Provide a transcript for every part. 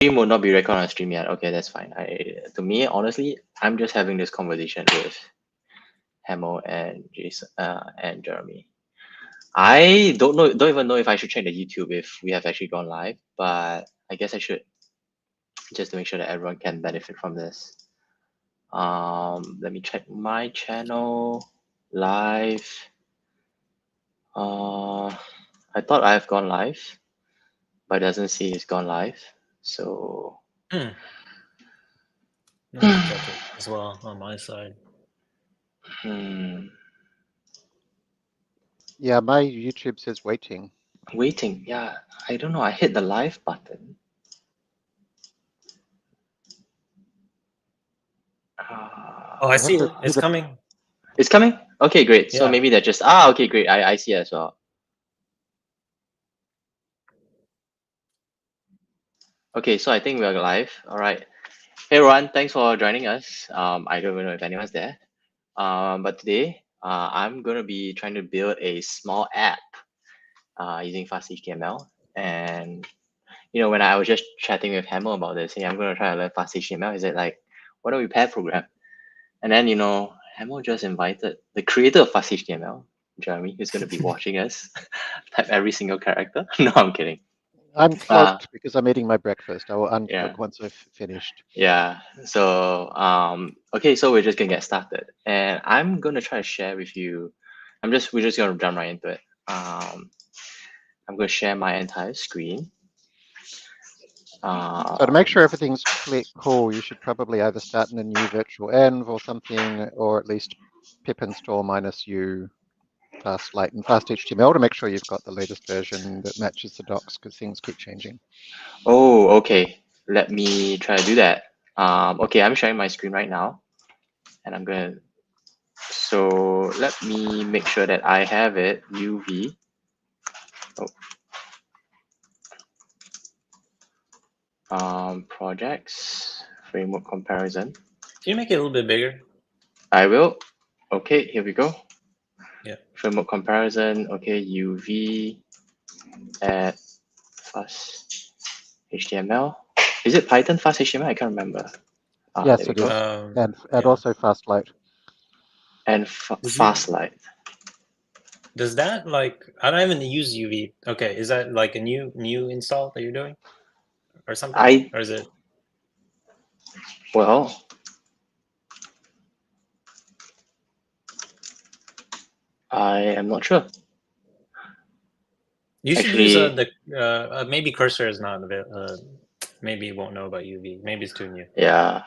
Stream will not be recorded on stream yet. Okay, that's fine. To me, honestly, I'm just having this conversation with Hamel and Jason and Jeremy. I don't even know if I should check the YouTube if we have actually gone live, but I guess I should, just to make sure that everyone can benefit from this. Let me check my channel live. I thought I've gone live, but it doesn't say it's gone live. So Let me check it as well on my side. Yeah, my YouTube says waiting. Waiting. Yeah, I don't know. I hit the live button. Oh, I see it. It's coming. It's coming? Okay, great. So Yeah. maybe they're just, okay, great. I see it as well. Okay, so I think we're live. All right. Hey, everyone. Thanks for joining us. I don't even know if anyone's there. But today, I'm going to be trying to build a small app using FastHTML. And, you know, when I was just chatting with Hamel about this, hey, I'm going to try to learn FastHTML. He said, like, why don't we pair program? And then, you know, Hamel just invited the creator of FastHTML, Jeremy, who's going to be watching us type every single character. No, I'm kidding. I'm cloaked because I'm eating my breakfast. I will uncloak once I've finished. Yeah. So okay, so we're just gonna get started, and I'm gonna try to share with you. We're just gonna jump right into it. I'm gonna share my entire screen. So to make sure everything's cool, you should probably either start in a new virtual env or something, or at least pip install -u FastLite and FastHTML to make sure you've got the latest version that matches the docs, because things keep changing. Oh, okay. Let me try to do that. Okay, I'm sharing my screen right now, and I'm gonna. So let me make sure that I have it. UV. Projects, framework comparison. Can you make it a little bit bigger? I will. Okay, here we go. Yeah. Framework comparison. Okay, UV at FastHTML. Is it Python FastHTML? I can't remember. Yes, it is. And also FastLite. And FastLite. Does that, like, I don't even use UV. Okay, is that like a new install that you're doing or something? Or is it? Well, I am not sure. You should use the maybe cursor is not available. Maybe it won't know about UV. Maybe it's too new. Yeah.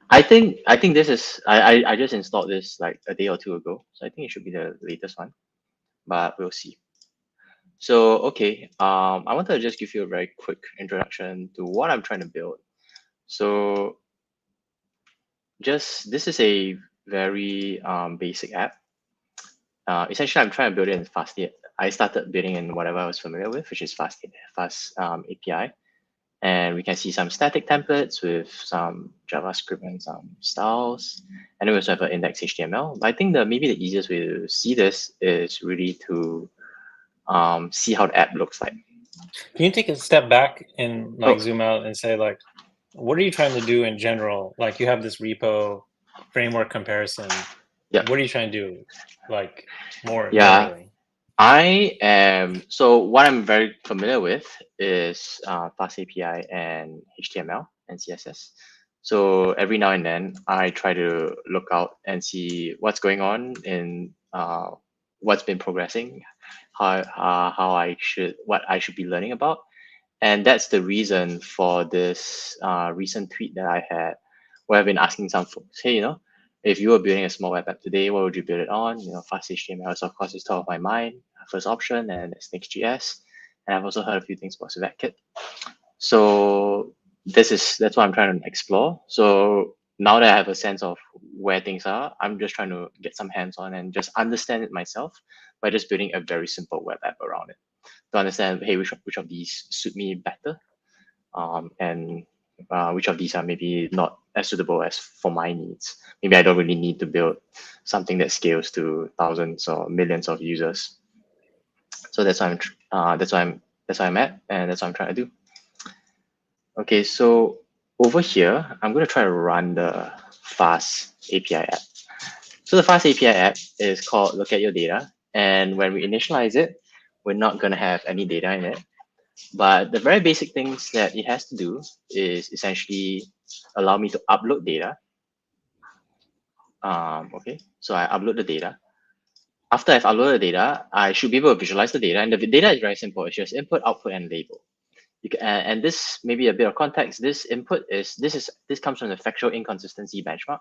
I think this is I just installed this like a day or two ago, so I think it should be the latest one, but we'll see. So okay, I wanted to just give you a very quick introduction to what I'm trying to build. So this is a very basic app. Essentially, I'm trying to build it in Fast. I started building in whatever I was familiar with, which is Fast API. And we can see some static templates with some JavaScript and some styles. And then we also have an index HTML. But I think maybe the easiest way to see this is really to see how the app looks like. Can you take a step back and like zoom out and say, like, what are you trying to do in general? Like, you have this repo framework comparison. Yeah. What are you trying to do? Like, more generally? I am, so what I'm very familiar with is Fast API and HTML and CSS. So every now and then I try to look out and see what's going on in what's been progressing, what I should be learning about. And that's the reason for this recent tweet that I had, where I've been asking some folks, hey, you know, if you were building a small web app today, what would you build it on? You know, Fast HTML is of course is top of my mind, first option, and it's Next.js. And I've also heard a few things about SwiftCat. So that's what I'm trying to explore. So now that I have a sense of where things are, I'm just trying to get some hands on and just understand it myself by just building a very simple web app around it to understand, hey, which of these suit me better, and which of these are maybe not as suitable as for my needs. Maybe I don't really need to build something that scales to thousands or millions of users. So that's why I'm at, and that's what I'm trying to do. Okay, so over here, I'm going to try to run the Fast API app. So the Fast API app is called Look at Your Data. And when we initialize it, we're not going to have any data in it. But the very basic things that it has to do is essentially allow me to upload data. Okay, so I upload the data. After I've uploaded the data, I should be able to visualize the data. And the data is very simple. It's just input, output, and label. You can, and this may be a bit of context. This input is this comes from the factual inconsistency benchmark.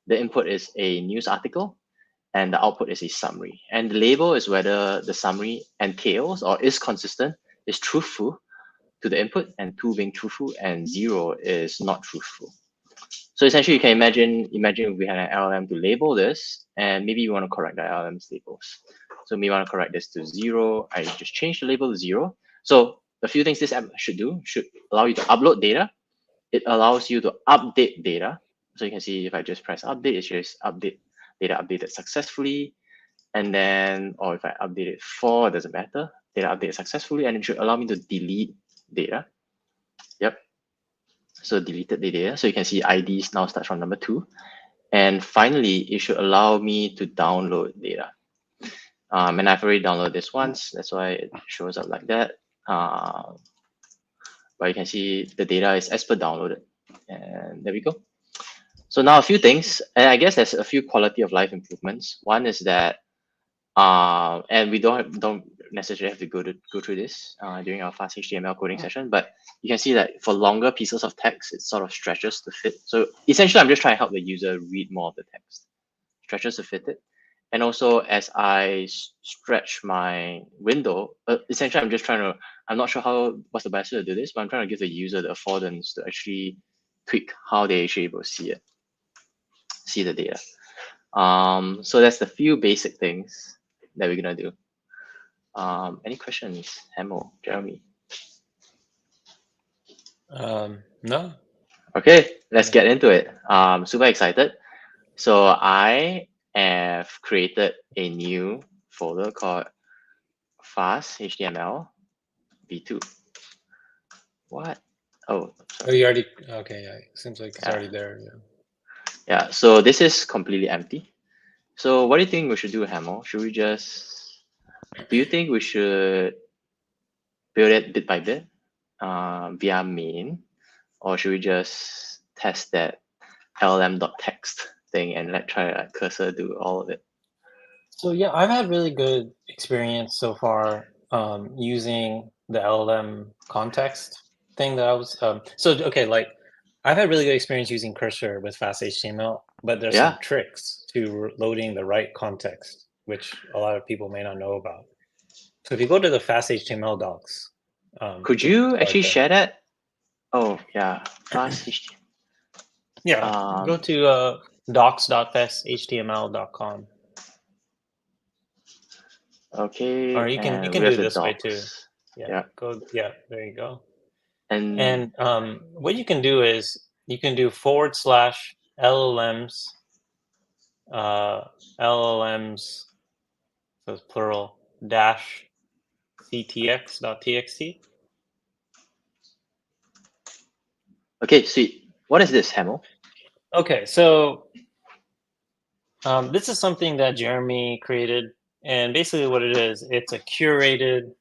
The input is a news article, and the output is a summary. And the label is whether the summary entails or is consistent, is truthful to the input, and 2 being truthful, and 0 is not truthful. So essentially, you can imagine if we had an LLM to label this, and maybe you want to correct the LLM's labels. So we want to correct this to 0. I just change the label to 0. So a few things this app should allow you to upload data. It allows you to update data. So you can see if I just press update, it says update data updated successfully. And then, or if I update it 4, it doesn't matter. Data updated successfully, and it should allow me to delete data. Yep. So deleted the data. So you can see IDs now starts from number 2. And finally, it should allow me to download data. And I've already downloaded this once. That's why it shows up like that. But you can see the data is as per downloaded. And there we go. So now a few things, and I guess there's a few quality of life improvements. One is that, and we don't necessarily have to go through this during our FastHTML coding session, but you can see that for longer pieces of text, it sort of stretches to fit. So essentially, I'm just trying to help the user read more of the text, stretches to fit it. And also, as I stretch my window, essentially, I'm not sure what's the best way to do this, but I'm trying to give the user the affordance to actually tweak how they actually able to see the data. So that's the few basic things that we're gonna do. Any questions, Hamel, Jeremy? No. Okay, let's get into it. Super excited. So I have created a new folder called FastHTML v2. What? Oh, sorry. Oh, you already, okay, yeah, seems like it's already there. Yeah, so this is completely empty. So what do you think we should do, Hamel? Do you think we should build it bit by bit via main, or should we just test that LLM.text thing and try to cursor do all of it? So yeah, I've had really good experience so far using the LLM context thing that I was. Okay, like I've had really good experience using cursor with FastHTML, but there's some tricks to loading the right context, which a lot of people may not know about. So if you go to the FastHTML docs, could you actually share that? Oh yeah, FastHTML. Yeah, go to docs.fasthtml.com. Okay. Or you can do it this way too. Yeah. Go. Yeah. There you go. And what you can do is you can do / LLMs. LLMs. So it's plural -ctx.txt. Okay, sweet. What is this, Hamel? Okay, so this is something that Jeremy created, and basically what it is, it's a curated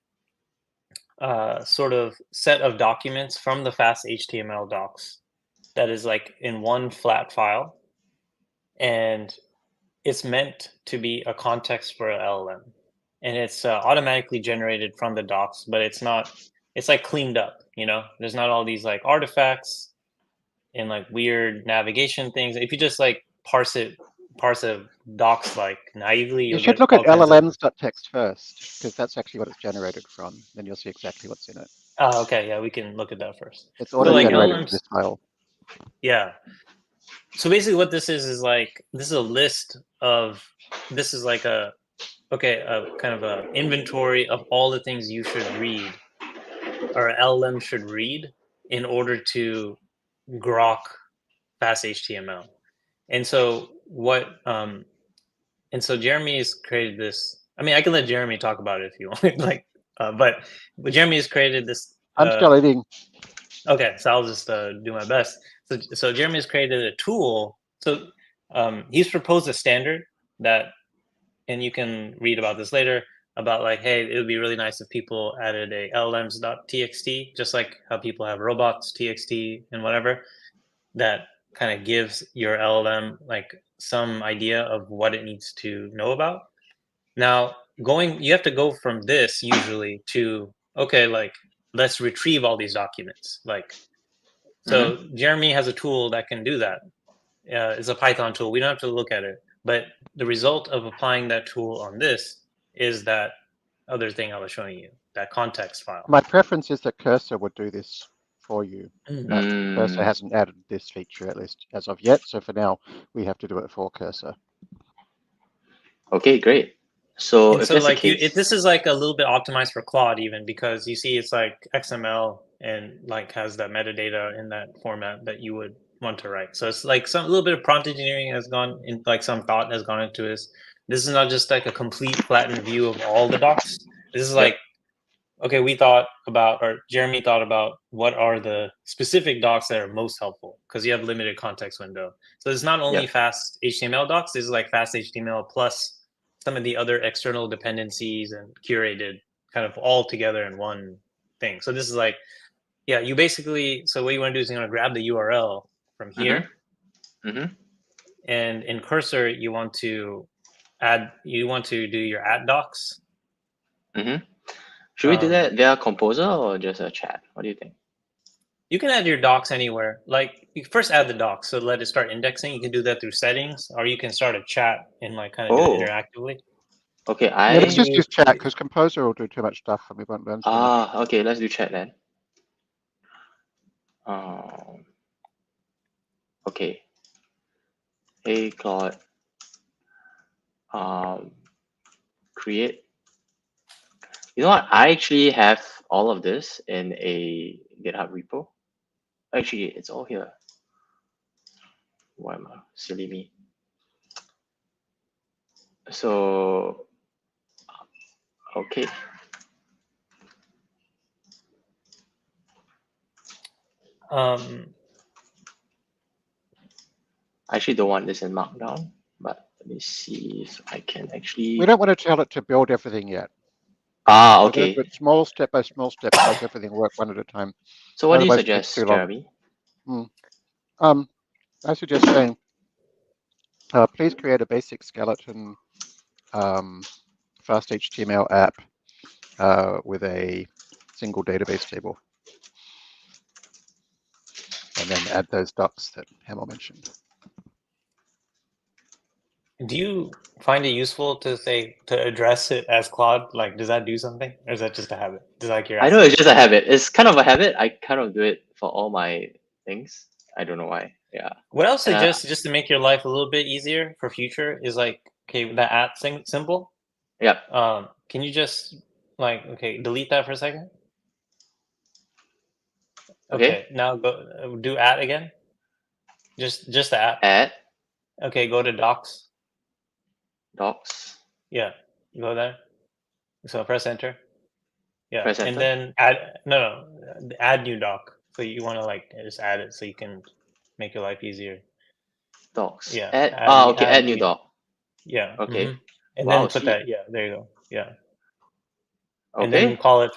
sort of set of documents from the FastHTML docs that is like in one flat file, and it's meant to be a context for an LLM, and it's automatically generated from the docs, but it's not. It's like cleaned up, There's not all these like artifacts and like weird navigation things. If you just like parse a docs like naively, you should look at LLMs.text first, because that's actually what it's generated from. Then you'll see exactly what's in it. Oh, okay, yeah, we can look at that first. It's auto-generated to this file. Yeah. So basically, what this is like this is a list of. This is like a kind of a inventory of all the things you should read, or LLM should read in order to grok FastHTML. And so Jeremy has created this. I mean, I can let Jeremy talk about it if you want. But Jeremy has created this. I'm still eating. Okay, so I'll just do my best. So Jeremy has created a tool. So he's proposed a standard that, and you can read about this later, about like, hey, it would be really nice if people added a LLMs.txt, just like how people have robots.txt and whatever, that kind of gives your LLM like some idea of what it needs to know about. Now, you have to go from this usually to, okay, like, let's retrieve all these documents. Like, so Jeremy has a tool that can do that. It's a Python tool. We don't have to look at it. But the result of applying that tool on this is that other thing I was showing you, that context file. My preference is that Cursor would do this for you, but Cursor Mm. hasn't added this feature, at least as of yet. So for now, we have to do it for Cursor. Okay, great. So And if so that's the like case, this is like a little bit optimized for Claude even, because you see it's like XML and like has that metadata in that format that you would want to write. So it's like a little bit of prompt engineering has gone in, like some thought has gone into this. This is not just like a complete flattened view of all the docs. This is like, okay, we thought about, or Jeremy thought about, what are the specific docs that are most helpful, because you have limited context window. So it's not only fast HTML docs, this is like fast HTML plus some of the other external dependencies and curated kind of all together in one thing. So this is like, yeah, you basically, so what you want to do is you want to grab the URL from here. And in Cursor, you want to do your at docs. Should we do that via Composer or just a chat? What do you think? You can add your docs anywhere. Like, you first add the docs, so let it start indexing. You can do that through settings, or you can start a chat and like kind of do it interactively. Okay, Yeah, let's just use chat because Composer will do too much stuff and we won't learn so much. Okay, let's do chat then. Okay. Hey Claude. Create. You know what? I actually have all of this in a GitHub repo. Actually, it's all here. Why am I silly me? So, okay. I actually don't want this in Markdown, but let me see if I can actually. We don't want to tell it to build everything yet. Okay. But small step by small step to make everything work one at a time. So what do you Otherwise, it takes suggest, too long. Jeremy? I suggest saying, please create a basic skeleton FastHTML app with a single database table. And then add those docs that Hamel mentioned. Do you find it useful to address it as Claude? Like, does that do something, or is that just a habit? Does like your? I know it's just a habit. It's kind of a habit. I kind of do it for all my things. I don't know why. Yeah. What I'll suggest, just to make your life a little bit easier for future, is like, okay, that at symbol. Yep. Can you just like, okay, delete that for a second? Okay. Now go do at again. Just at. Add. Okay, go to docs. Docs. Yeah, go there. So press enter. Yeah, Press enter. and then add new doc. So you want to like just add it so you can make your life easier. Docs. Yeah. Add new doc. Yeah. Okay. And then put that. Yeah, there you go. Yeah. Okay. And then call it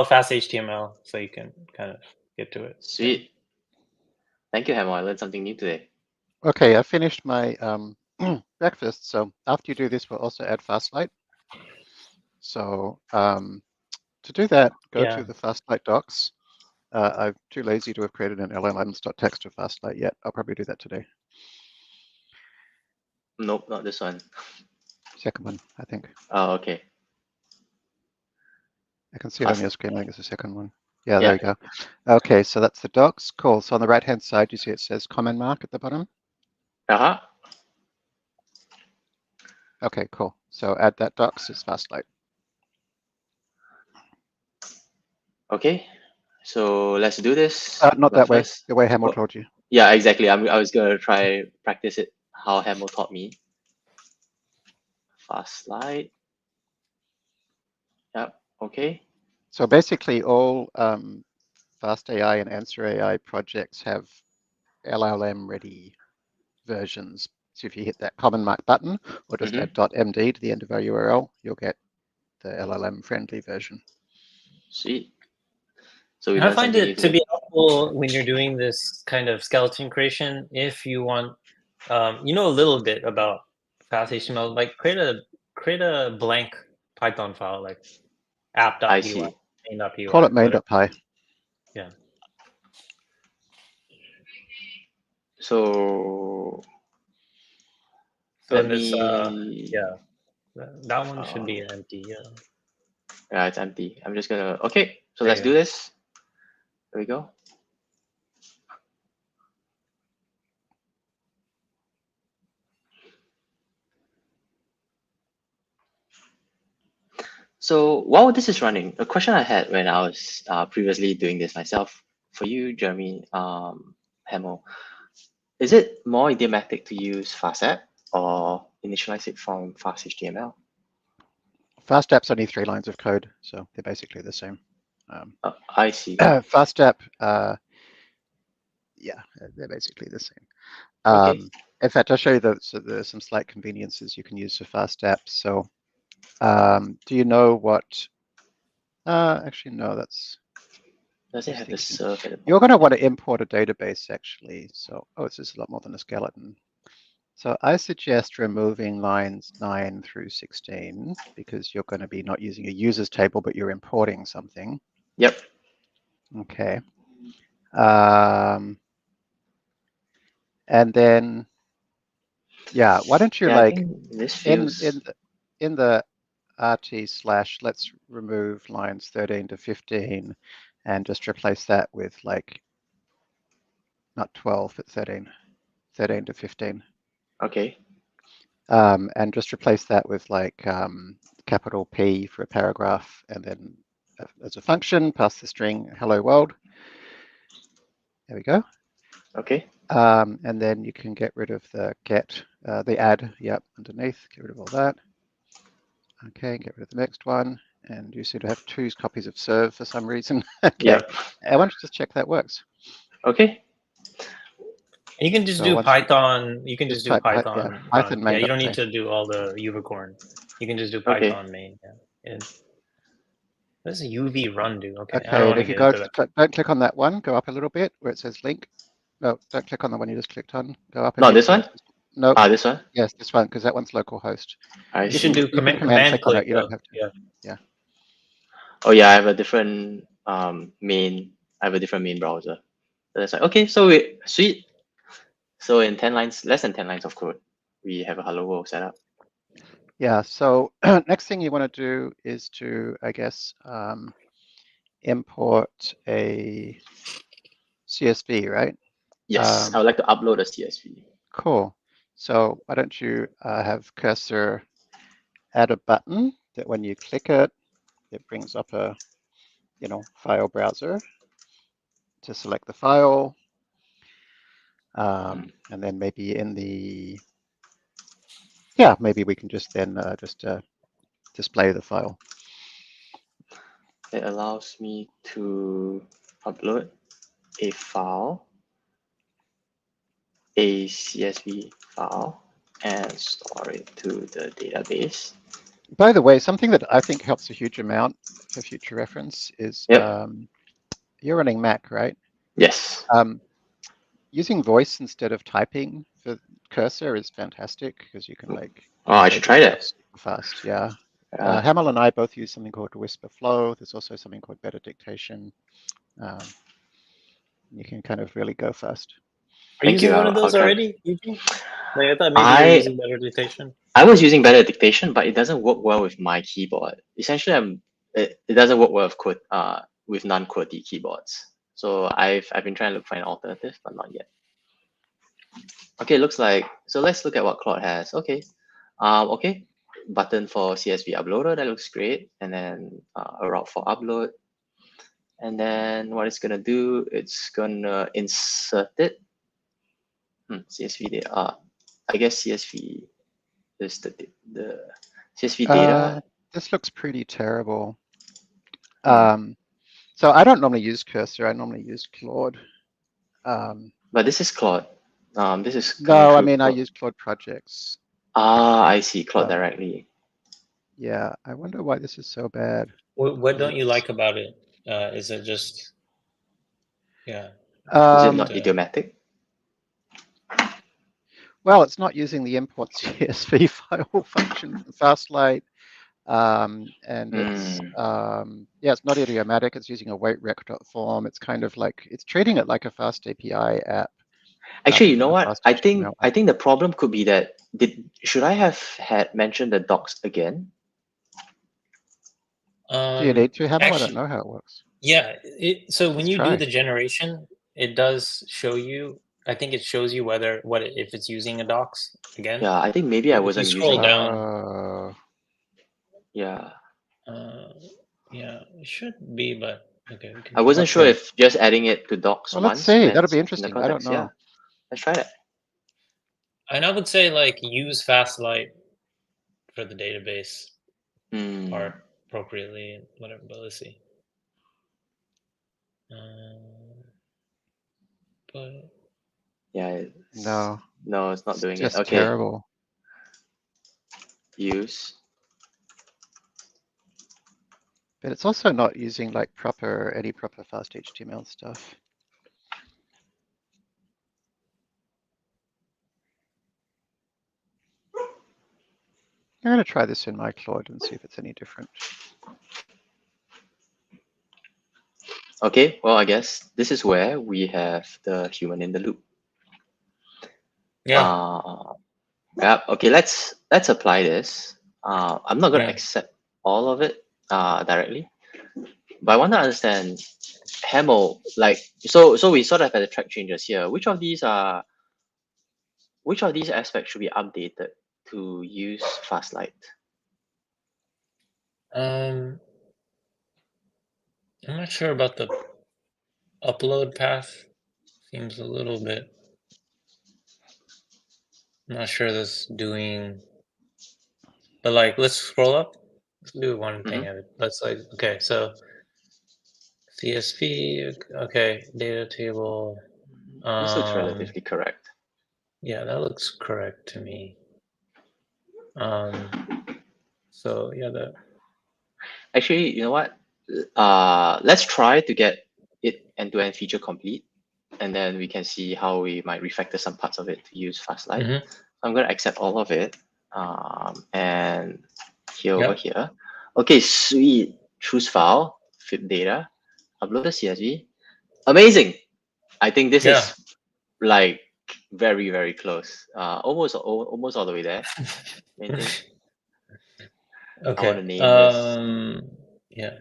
fast HTML so you can kind of get to it. Sweet. Yeah. Thank you, Hamel. I learned something new today. Okay, I finished my breakfast. So after you do this, we'll also add FastLite. So to do that, go to the FastLite docs. I'm too lazy to have created an LLMs.txt to FastLite yet. I'll probably do that today. Nope, not this one. Second one, I think. Oh, okay. I can see it on your screen. I think it's the second one. Yeah, there we go. Okay, so that's the docs. Cool. So on the right-hand side, you see it says comment mark at the bottom. Okay, cool. So add that docs as FastLite. Okay, so let's do this. Not that way. The way Hamel told you. Yeah, exactly. I was gonna try practice it how Hamel taught me. FastLite. Yep. Okay. So basically, all FastAI and AnswerAI projects have LLM ready versions. So if you hit that common mark button or just add .md to the end of our URL, you'll get the LLM friendly version. Sweet. So we I learned find something it new to today. be helpful when you're doing this kind of skeleton creation. If you want, you know, a little bit about FastHTML, like create a blank Python file, like I app.py, see. main.py, Call it whatever. main.py. Yeah. So And let this, me. yeah, that one should be empty. Yeah. Yeah, it's empty. I'm just gonna. Okay, so There let's you do go. this. There we go. So while this is running, a question I had when I was previously doing this myself, for you, Jeremy, Hamel, is it more idiomatic to use FastApp or initialize it from FastHTML? FastApp's only 3 lines of code, so they're basically the same. I see. FastApp, yeah, they're basically the same. Okay. In fact, I'll show you so there's some slight conveniences you can use for FastApp. So do you know what, actually, no, that's, Does it have the serve at the you're bottom? going to want to import a database actually. So, oh, it's just a lot more than a skeleton. So I suggest removing lines 9 through 16 because you're going to be not using a users table, but you're importing something. Yep. Okay. And then, yeah, why don't you Yeah, like I think this in feels. the rt/ let's remove lines 13 to 15 and just replace that with like not 12 but 13 to 15. Okay. And just replace that with like capital P for a paragraph, and then as a function, pass the string hello world. There we go. Okay. And then you can get rid of the the add, yep, underneath, get rid of all that. Okay, get rid of the next one. And you seem to have 2 copies of serve for some reason. Okay, Yep. I want you to just check that works. Okay. You can just So do once Python. You can just just do type Python. Python Yeah, you don't main.py. need to do all the unicorn. You can just do Okay. Python main. Yeah. And what does a UV run do? Okay, I don't Okay, want and to if you get go, into that. don't click on that one, go up a little bit where it says link. No, don't click on the one you just clicked on. Go up a Not bit. this one? No, This one? yes, this one, because that one's localhost. I You You should see. can do command click on click it. You though. don't have to. Yeah. Yeah. Oh yeah, I have a different main. I have a different main browser. So it's like, okay, so sweet. So in 10 lines, less than 10 lines of code, we have a hello world setup. Yeah. So next thing you want to do is to, I guess, import a CSV, right? Yes, I would like to upload a CSV. Cool. So why don't you have cursor add a button that when you click it, it brings up a, file browser to select the file. And then maybe in the, maybe we can just then display the file. It allows me to upload a file, a CSV file, and store it to the database. By the way, something that I think helps a huge amount for future reference is you're running Mac, right? Yes. Using voice instead of typing for cursor is fantastic because you can I should try that. super fast. Yeah. Hamel and I both use something called Whisper Flow. There's also something called Better Dictation. You can kind of really go fast. Are you using one of I'll those try. already, Eugene? Like, I thought maybe you're using Better Dictation. I was using Better Dictation, but it doesn't work well with my keyboard. Essentially, it doesn't work well with non-QWERTY keyboards. So I've been trying to look for an alternative, but not yet. Okay, looks like, so let's look at what Claude has. Okay, okay, button for CSV uploader, that looks great. And then a route for upload. And then what it's gonna do, it's gonna insert it. CSV data, I guess CSV is the CSV data. This looks pretty terrible. So I don't normally use Cursor. I normally use Claude. But this is Claude. This is coming No, I through mean I Claude. use Claude projects. Ah, I see. Claude Um, directly. Yeah, I wonder why this is so bad. What don't you like about it? Is it just, yeah? Is it Um, not idiomatic? Well, it's not using the import CSV file function from FastLite, and it's yeah, it's not idiomatic. It's using a waitRec.form. It's kind of like it's treating it like a Fast API app. Actually, rather you know than a what? Fast I HTML think app. the problem could be that should I have had mentioned the docs again? Do you need to, Hamel? I don't Actually, know how it works. yeah. So when Let's you do try. the generation, it does show you. I think it shows you whether if it's using a docs again. Yeah, I think maybe I If you wasn't scroll using. down, Yeah, yeah, it should be, but okay, we can I try. wasn't sure Okay. if just adding it to docs Well, let's once see. That'll meant be in the interesting. I don't context. Yeah, know. let's try that. And I would say like use FastLite for the database part appropriately, whatever. But let's see. But Yeah. No. No, it's not doing it. Just Okay. terrible. Use. But it's also not using like any proper Fast HTML stuff. I'm going to try this in my Claude and see if it's any different. Okay, well, I guess this is where we have the human in the loop. yeah, Yeah. Okay, let's apply this. I'm not going to yeah. accept all of it directly, but I want to understand Hamel, like, so we sort of had the track changes here. Which of these aspects should be updated to use FastLite? I'm not sure about the upload path. Seems a little bit. I'm not sure that's doing. But like, let's scroll up. Let's do one thing at it. Let's like, okay, so CSV, okay, data table. This looks relatively correct. Yeah, that looks correct to me. So yeah, that. Actually, you know what? Let's try to get it end-to-end feature complete, and then we can see how we might refactor some parts of it to use FastLite. I'm going to accept all of it, and here over here. Okay, sweet. Choose file, fit data, upload the CSV. Amazing. I think this is like very, very close. Almost all the way there. Okay. I want to name this. Yeah.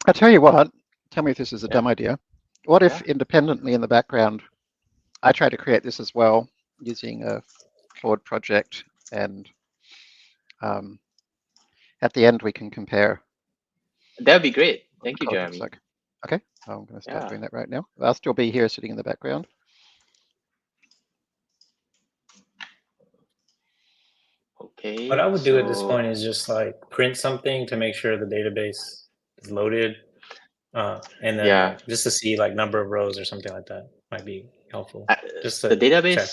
I tell you what, tell me if this is a dumb idea. What if independently in the background, I try to create this as well using a Claude project, and at the end we can compare. That would be great. Thank you, Claude Jeremy. looks like. Okay, I'm going to start doing that right now. I'll still be here sitting in the background. Okay. What I would do at this point is just like print something to make sure the database is loaded, and then just to see like number of rows or something like that might be helpful. Just to the database. check.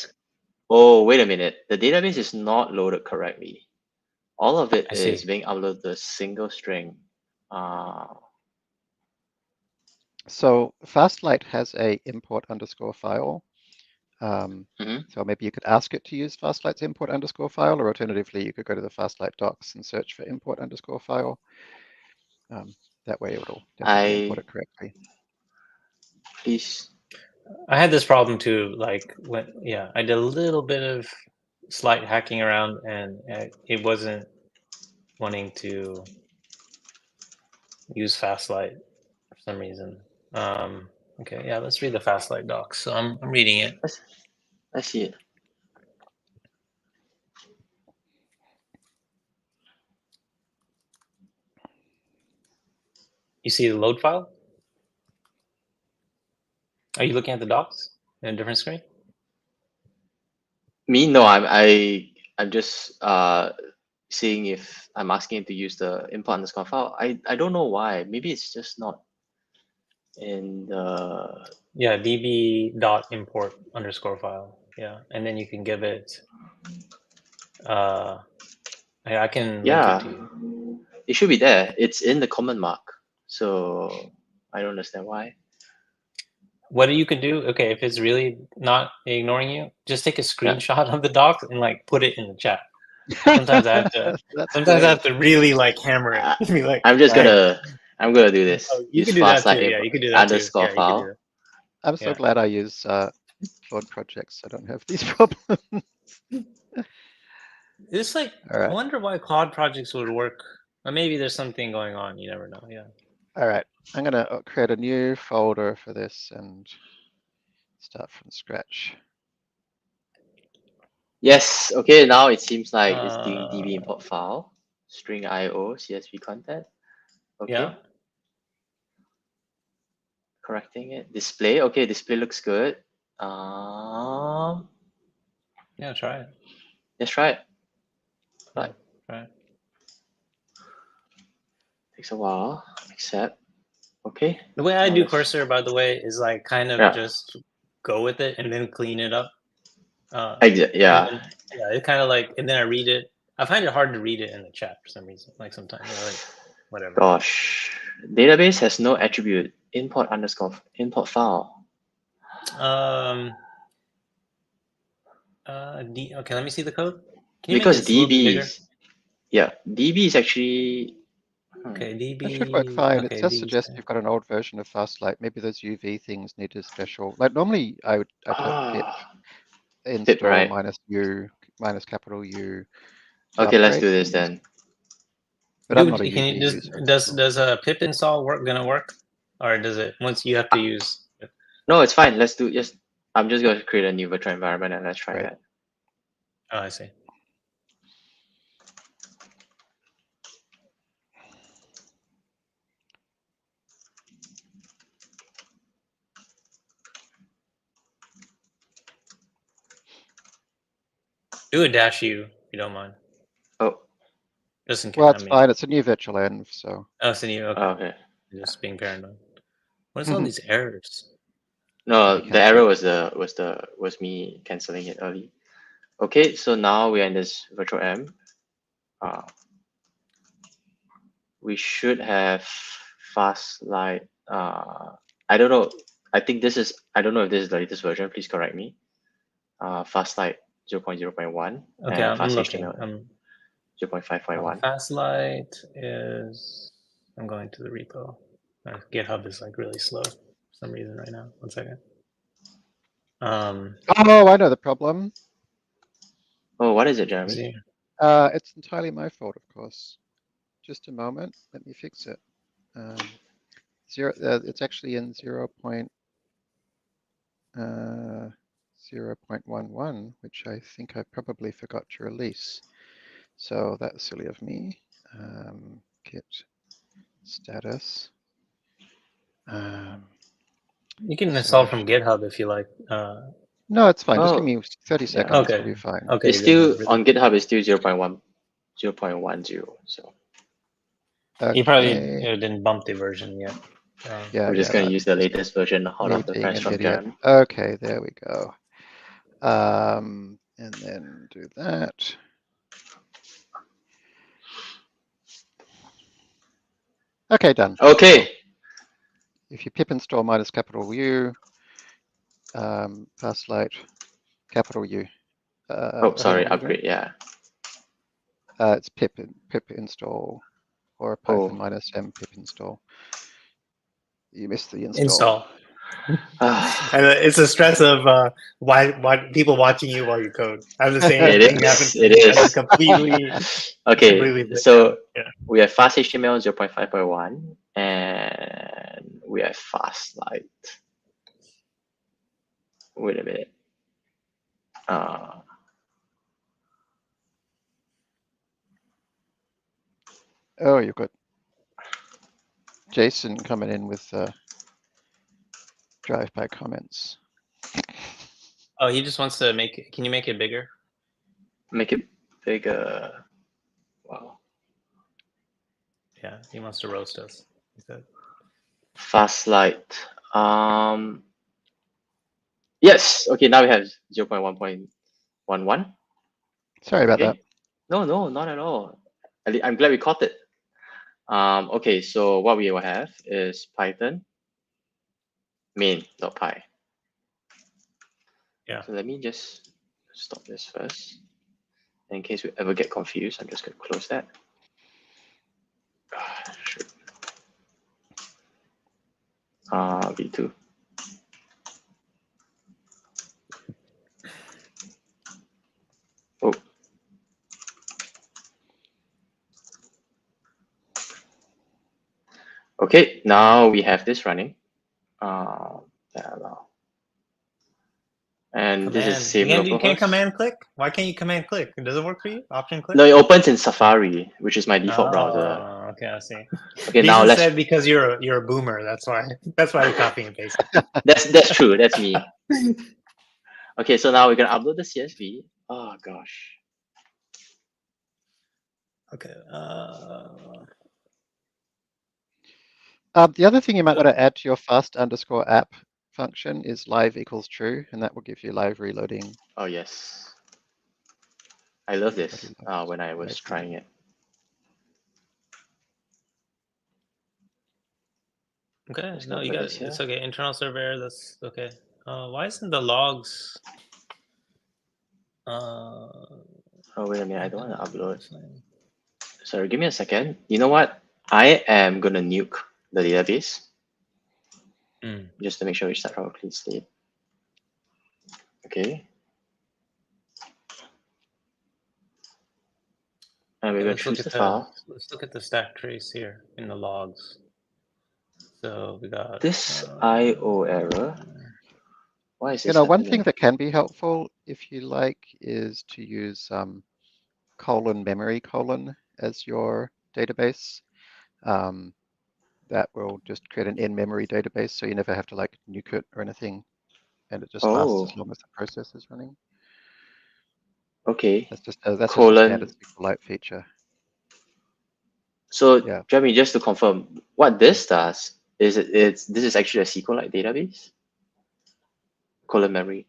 Oh, wait a minute. The database is not loaded correctly. All of it is being uploaded to a single string. So FastLite has a import underscore file. So maybe you could ask it to use FastLite's import underscore file, or alternatively, you could go to the FastLite docs and search for import underscore file. That way it'll definitely import it correctly. Please. I had this problem too, like I did a little bit of slight hacking around and it wasn't wanting to use FastLite for some reason. Okay, yeah, let's read the FastLite docs. So I'm reading it. Let's see it. You see the load file? Are you looking at the docs in a different screen? Me? No, I'm just seeing if I'm asking him to use the import underscore file. I don't know why. Maybe it's just not in the Yeah, db.import underscore file. Yeah, and then you can give it. I can link it to you. It should be there. It's in the comment mark. So I don't understand why. What you could do, okay, if it's really not ignoring you, just take a screenshot of the doc and like put it in the chat. Sometimes I have to. Sometimes I have to really like hammer it. Be like, I'm gonna do this. oh, you Use can do that too. FastLite Yeah, you can do that too. underscore Yeah, you can do file. that. I'm so Yeah. glad I use Claude projects. I don't have these problems. It's like All right. I wonder why Claude projects would work. Or maybe there's something going on. You never know. Yeah. All right. I'm going to create a new folder for this and start from scratch. Yes. Okay. Now it seems like it's doing db import file, string IO, CSV content. Okay. Yeah. Correcting it. Display. Okay. Display looks good. Yeah. Try it. Let's try it. Right. Try it. Takes a while. Accept. Okay. The way I Now do let's- cursor, by the way, is like kind of Yeah. just go with it and then clean it up. Yeah. And then, yeah, it kind of like, and then I read it. I find it hard to read it in the chat for some reason. Like sometimes, you know, like whatever. Gosh, database has no attribute import underscore import file. Okay, let me see the code. Can you Because make this a little bit bigger? DB is actually Okay, DB. That should work fine. Okay, It does suggest you've got an old version of FastLite. Maybe those UV things need a special. Like normally, I put pip install right. minus U minus capital U. Okay, let's upgrade do this things. then. But I'm not a Can UV you user. does a pip install gonna work, or does it once you have to use? No, it's fine. Let's do just. I'm just going to create a new virtual environment and let's try Right. that. Oh, I see. Do a -u if you don't mind. Oh. Just in case. Well, it's fine. It's a new virtual env, so. Oh, it's a new. Okay. Okay. Just being paranoid. What is all these errors? No, the error was me canceling it early. Okay, so now we're in this virtual env. We should have FastLite. I don't know. I think this is. I don't know if this is the latest version. Please correct me. FastLite 0.0.1 Okay, and I'm looking. FastHTML 0.5.1. FastLite is. I'm going to the repo. GitHub is like really slow for some reason right now. 1 second. Oh, I know the problem. Oh, what is it, Jeremy? It's entirely my fault, of course. Just a moment. Let me fix it. It's actually in 0.11, which I think I probably forgot to release. So that's silly of me. Git status. You can install from GitHub if you like. No, it's fine. Just give me 30 seconds. Okay. It'll be fine. Okay. It's still on GitHub. It's still 0.10. So. Okay. You probably didn't bump the version yet. Yeah, we're just going to use the latest version out of the press from Jeremy. Okay, there we go. And then do that. Okay, done. Okay. If you pip install minus capital U, FastLite, capital U. Sorry, upgrade. Yeah. It's pip install or Python minus M pip install. You missed the install. And it's a stress of why people watching you while you code. I have the same thing happen. It is. Completely. Okay, completely so we have FastHTML 0.5.1 and we have FastLite. Wait a minute. Oh, you've got Jason coming in with drive-by comments. Oh, he just wants to make it. Can you make it bigger? Make it bigger. Wow. Yeah, he wants to roast us. He said. FastLite. Yes. Okay, now we have 0.1.11. Sorry about that. Okay. No, not at all. I'm glad we caught it. Okay, so what we will have is Python main.py. Yeah. So let me just stop this first. In case we ever get confused, I'm just going to close that. Shoot. V2. Oh. Okay, now we have this running. Parallel. And this is same You can't localhost. command click? Why can't you command click? Does it work for you? Option click? No, it opens in Safari, which is my default browser. Okay, I see. Okay, now let's. Said because you're a boomer. That's why you're copying and pasting. That's true. That's me. Okay, so now we're gonna upload the CSV. Oh gosh. Okay. The other thing you might want to add to your fast_app function is live equals true, and that will give you live reloading. Oh yes. I love this Everybody when I was live trying it. Okay, Let's no, not you put got this here. it's okay. Internal server error. That's okay. Why isn't the logs? Oh wait a minute, I don't want to upload. Sorry, give me a second. You know what? I am gonna nuke the database just to make sure we start from a clean state. Okay. And we're gonna choose the file. Let's look at the stack trace here in the logs. So we got This IO error. Why is this one happening? thing that can be helpful, if you like, is to use :memory: as your database. That will just create an in-memory database, so you never have to like nuke it or anything, and it just lasts as long as the process is running. Okay. That's just a standard SQLite feature. So, yeah. Jeremy, just to confirm, what this does is this is actually a SQLite database? : memory :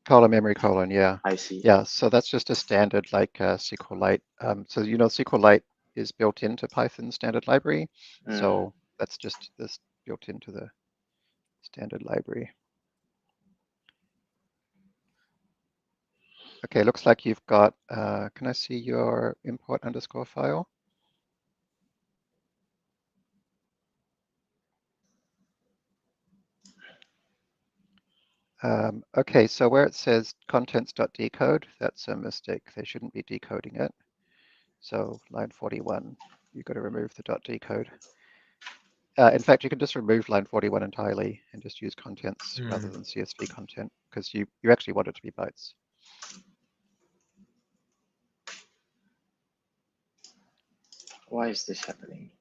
:memory : yeah. I see. Yeah, so that's just a standard like SQLite. So SQLite is built into Python standard library. So that's just this built into the standard library. Okay, looks like you've got, can I see your import _ file? Okay, so where it says contents.decode, that's a mistake. They shouldn't be decoding it. So line 41, you've got to remove the .decode. In fact, you can just remove line 41 entirely and just use contents rather than CSV content, because you actually want it to be bytes. Why is this happening?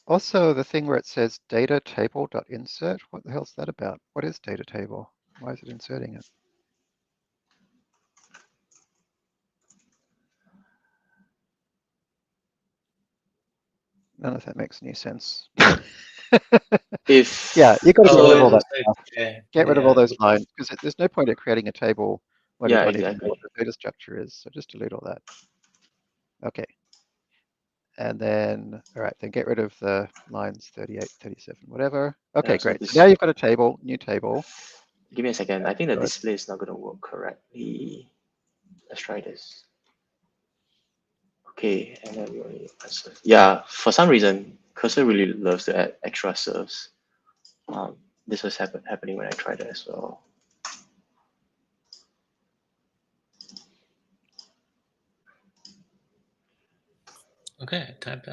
Also, the thing where it says data table.insert, what the hell's that about? What is data table? Why is it inserting it? None of that makes any sense. If yeah, you got to get rid of all that stuff. Get rid of all those lines, because there's no point in creating a table when you don't even know what the data structure is. So just delete all that. Okay. And then, all right, then get rid of the lines 38, 37, whatever. Okay, great. So now you've got a table, new table. Give me a second. I think the display is not going to work correctly. Let's try this. Okay, and then we only yeah, for some reason, Cursor really loves to add extra serves. This was happening when I tried it as well. Okay, type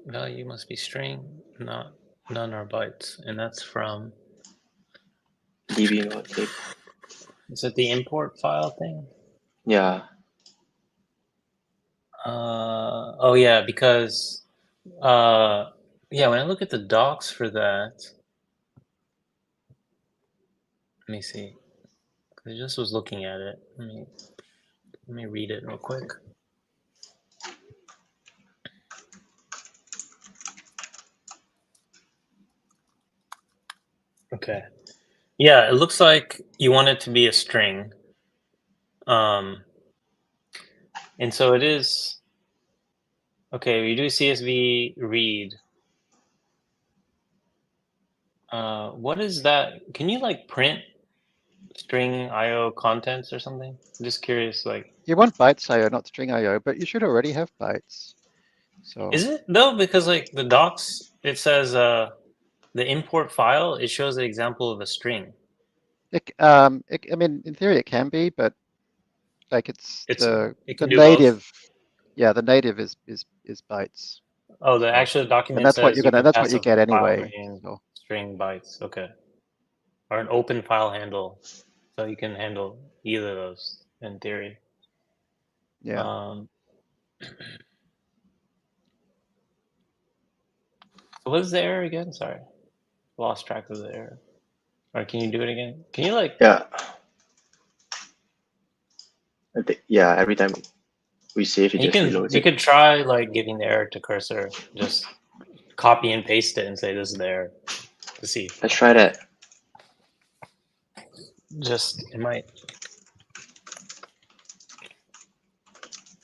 value must be string, none are bytes, and that's from debugging. Is it the import file thing? Yeah. Oh yeah, because yeah, when I look at the docs for that, let me see. I just was looking at it. Let me read it real quick. Okay. Yeah, it looks like you want it to be a string. And so it is. Okay, we do CSV read. What is that? Can you like print string IO contents or something? I'm just curious, like. You want bytes IO, not string IO, but you should already have bytes. So Is it though? Because like the docs, it says the import file, it shows an example of a string. I mean, in theory it can be, but like it's It the can do native. both. Yeah, the native is bytes. Oh, the So, actual and document that's what says you're you gonna. can That's what pass you a get file anyway. name So string bytes. Okay. Or an open file handle. So you can handle either of those in theory. yeah. So what is the error again? Sorry. Lost track of the error. Or can you do it again? Can you like Yeah. Yeah, every time we save, it you just can reloads you it. could try like giving the error to cursor, just copy and paste it and say this is the error to see. Let's try that. Just it might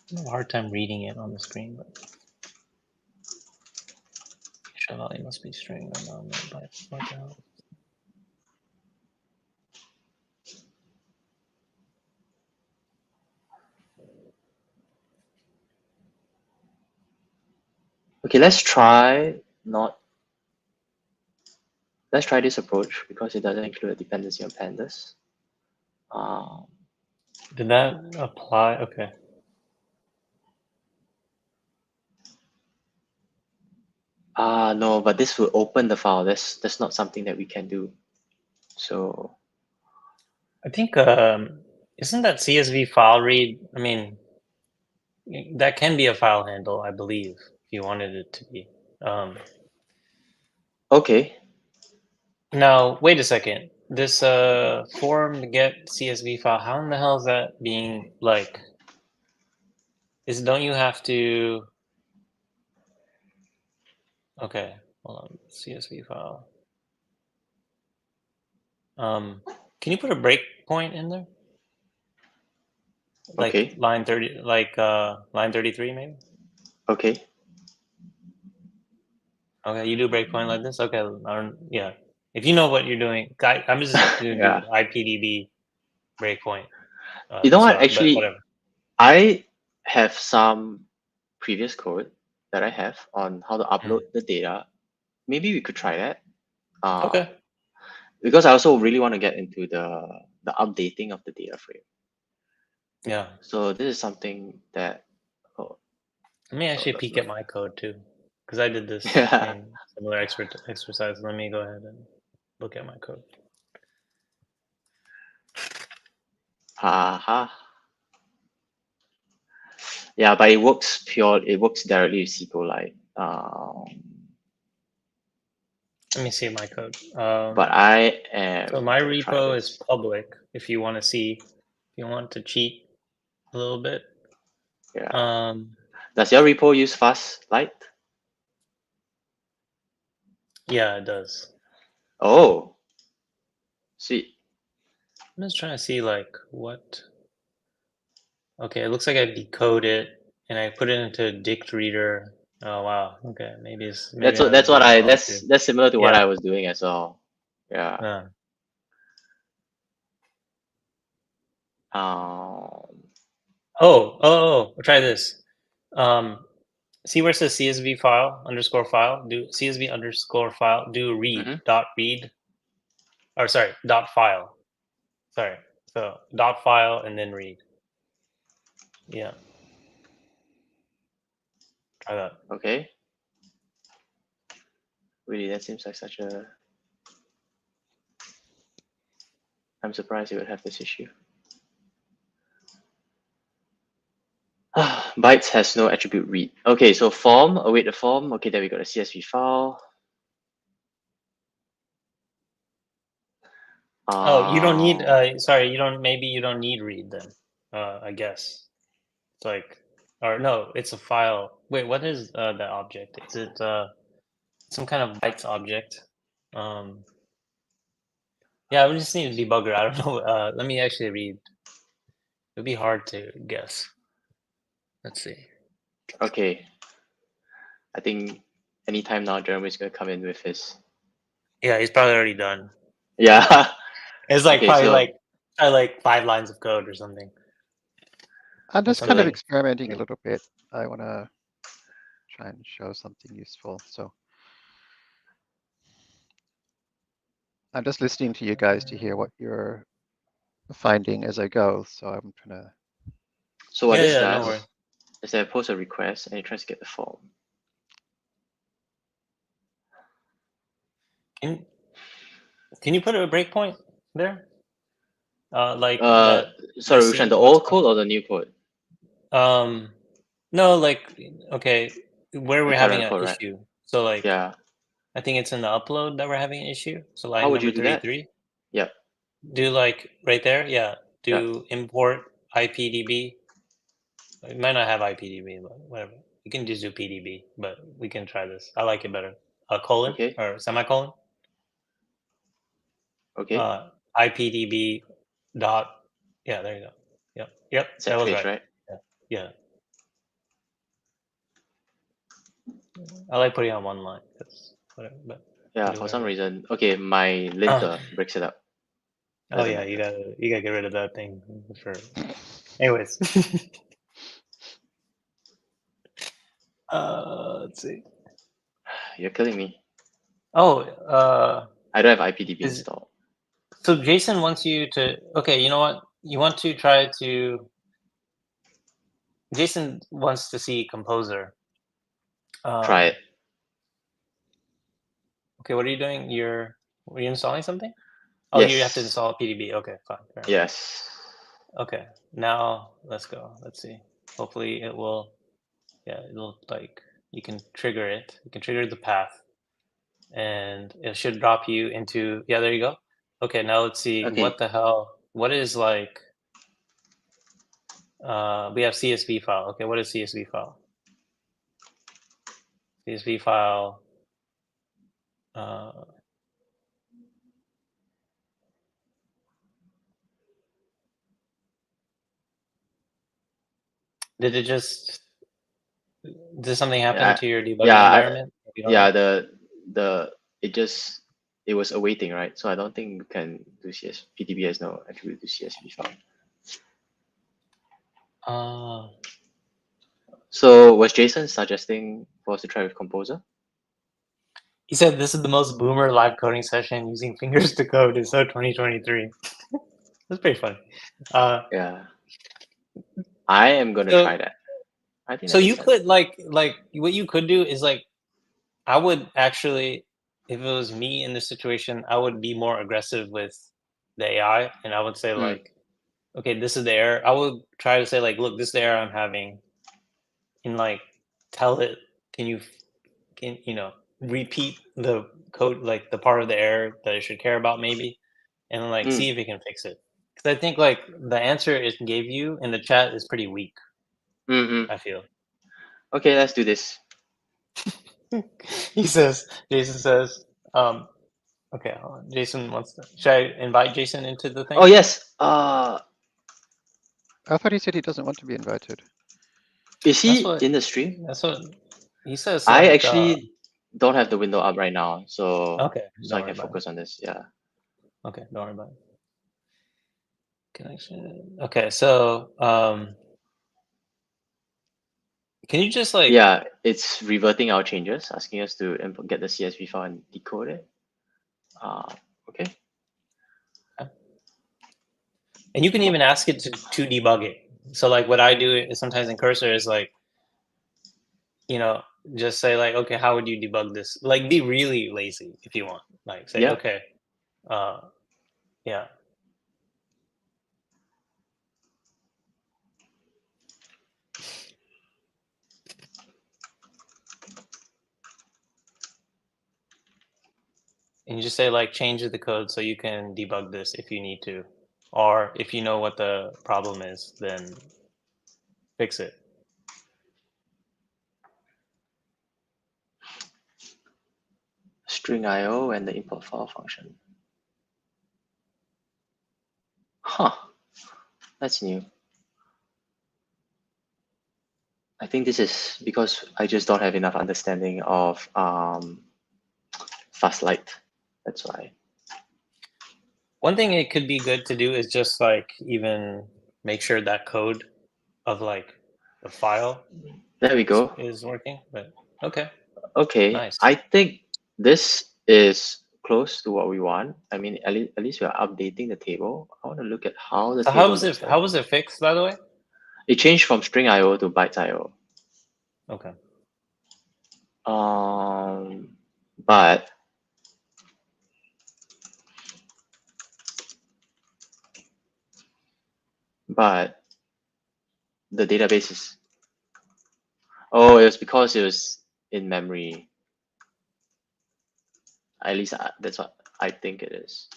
I have a hard time reading it on the screen, but show value must be string or not bytes. What the hell? Okay, let's try this approach because it doesn't include a dependency on pandas. Did that apply? Okay. No, but this will open the file. That's not something that we can do. So I think isn't that CSV file read? I mean, that can be a file handle, I believe, if you wanted it to be. okay. Now, wait a second. This form get CSV file, how in the hell is that being like? Don't you have to? Okay, hold on. CSV file. Can you put a breakpoint in there? Like Okay. line 30, like line 33 maybe? Okay. Okay, you do breakpoint like this? Okay, yeah. If you know what you're doing, I'm just going to do Yeah. IPDB breakpoint. You know what? So, but Actually, whatever. I have some previous code that I have on how to upload the data. Maybe we could try that. Okay. Because I also really want to get into the updating of the data frame. Yeah. So this is something that. Oh, Let me actually look, peek look. at my code too, because I did this Yeah. same similar exercise. Let me go ahead and look at my code. Haha. Yeah, but it works directly with SQLite. Let me see my code. But I am So my gonna try repo is this. public. If you want to see, if you want to cheat a little bit. Yeah. Does your repo use FastLite? Yeah, it does. Oh, sweet. I'm just trying to see like what. Okay, it looks like I decode it and I put it into dict reader. Oh wow. Okay, maybe That's I what did it wrong too. that's similar to what Yeah. I was doing as well. Yeah. Try this. See where it says CSV file underscore file? Do CSV underscore file, do read, dot read, or sorry, dot file. Sorry. So dot file and then read. Yeah. Try that. Okay. Really, that seems like such a. I'm surprised you would have this issue. Bytes has no attribute read. Okay, so form, await the form. Okay, then we got a CSV file. Oh, you don't need. Sorry, maybe you don't need read then. I guess. It's like, or no, it's a file. Wait, what is the object? Is it some kind of bytes object? Yeah, we just need a debugger. I don't know. Let me actually read. It'd be hard to guess. Let's see. Okay. I think anytime now, Jeremy's gonna come in with his. Yeah, he's probably already done. Yeah. It's like Okay, probably so- like 5 lines of code or something. I'm just kind of something. experimenting a little bit. I want to try and show something useful. So I'm just listening to you guys to hear what you're finding as I go. So I'm trying to. So what this no does worries. is that I post a request and it tries to get the form. Can you put a breakpoint there? Like sorry, which one, the old code or the new code? No, like okay, where we're having current an code, right? issue. So like Yeah. I think it's in the upload that we're having an issue. So line How would number you do that? 33. Yeah. Do like right there, yeah. Do import IPDB. It might not have IPDB, but whatever. You can just do PDB, but we can try this. I like it better. Colon Okay. or semicolon. Okay. IPDB dot. Yeah, there you go. Yep. Set That was trace, right. right? Yeah. I like putting on one line. That's whatever. But Yeah, do for some whatever. reason. Okay, my linter breaks it up. Oh Doesn't yeah, matter. you gotta get rid of that thing for. Anyways. Let's see. You're killing me. Oh, I don't have IPDB is- installed. so Jason wants you to. Okay, you know what? You want to try to. Jason wants to see Composer. Try it. Okay, what are you doing? Were you installing something? Oh, you have to Yes. install PDB. Okay, fine. Fair enough. Yes. Okay, now let's go. Let's see. Hopefully it will. Yeah, it'll like you can trigger it. You can trigger the path, and it should drop you into. Yeah, there you go. Okay, now let's see. Okay. What the hell? What is like? We have CSV file. Okay, what is CSV file? CSV file. Did it just? Did something happen to your debugging environment? It was awaiting, right? So I don't think you can do PDB has no attribute to CSV file. So was Jason suggesting for us to try with Composer? He said this is the most boomer live coding session using fingers to code. It's so 2023. That's pretty funny. Yeah. I am gonna try that. I think so you could like what you could do is like I would actually, if it was me in this situation, I would be more aggressive with the AI and I would say like, okay, this is the error. I would try to say like, look, this is the error I'm having, and like tell it, can you repeat the code, like the part of the error that it should care about maybe, and like see if it can fix it. Because I think like the answer it gave you in the chat is pretty weak. I feel. Okay, let's do this. Jason says, okay, hold on. Jason wants to. Should I invite Jason into the thing? Oh yes. I thought he said he doesn't want to be invited. Is he in the stream? That's what he says. I actually don't have the window up right now, so I can focus on this. Yeah. Okay, don't worry about it. Connection. Okay, so can you just like? Yeah, it's reverting our changes, asking us to get the CSV file and decode it. Okay. And you can even ask it to debug it. So like what I do is sometimes in Cursor is like, just say like, okay, how would you debug this? Like be really lazy if you want. Like say, okay, yeah. And you just say like change the code so you can debug this if you need to, or if you know what the problem is, then fix it. String IO and the import file function. Huh, that's new. I think this is because I just don't have enough understanding of FastLite. That's why. One thing it could be good to do is just like even make sure that code of like the file There we go. is working. But okay. Okay, Nice. I think this is close to what we want. I mean, at least we are updating the table. I want to look at how the So table how was looks it? like. How was it fixed, by the way? It changed from string IO to bytes IO. Okay. But the database is, oh, it was because it was in memory. At least that's what I think it is.